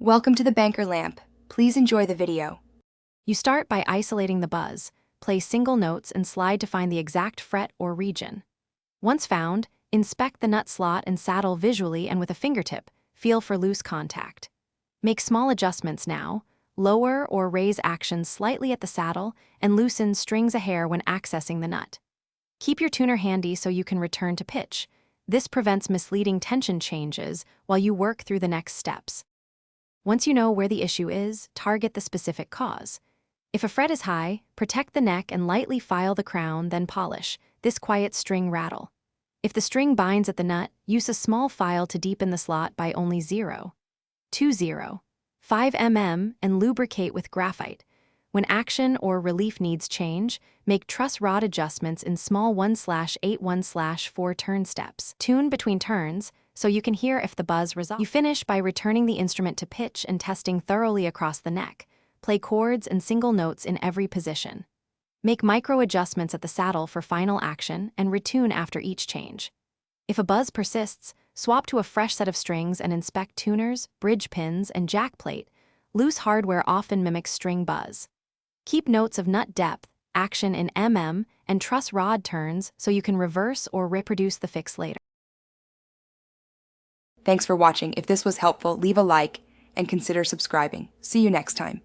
Welcome to the banker lamp. Please enjoy the video. You start by isolating the buzz, play single notes and slide to find the exact fret or region. Once found, inspect the nut slot and saddle visually and with a fingertip, feel for loose contact. Make small adjustments now, lower or raise actions slightly at the saddle and loosen strings a hair when accessing the nut. Keep your tuner handy so you can return to pitch. This prevents misleading tension changes while you work through the next steps. Once you know where the issue is, target the specific cause. If a fret is high, protect the neck and lightly file the crown, then polish. This quiets string rattle. If the string binds at the nut, use a small file to deepen the slot by only 0.20, 5 mm and lubricate with graphite. When action or relief needs change, make truss rod adjustments in small 1/8/1/4 turn steps. Tune between turns so you can hear if the buzz resolves. You finish by returning the instrument to pitch and testing thoroughly across the neck. Play chords and single notes in every position. Make micro adjustments at the saddle for final action and retune after each change. If a buzz persists, swap to a fresh set of strings and inspect tuners, bridge pins, and jack plate. Loose hardware often mimics string buzz. Keep notes of nut depth, action in mm, and truss rod turns so you can reverse or reproduce the fix later. Thanks for watching. If this was helpful, leave a like and consider subscribing. See you next time.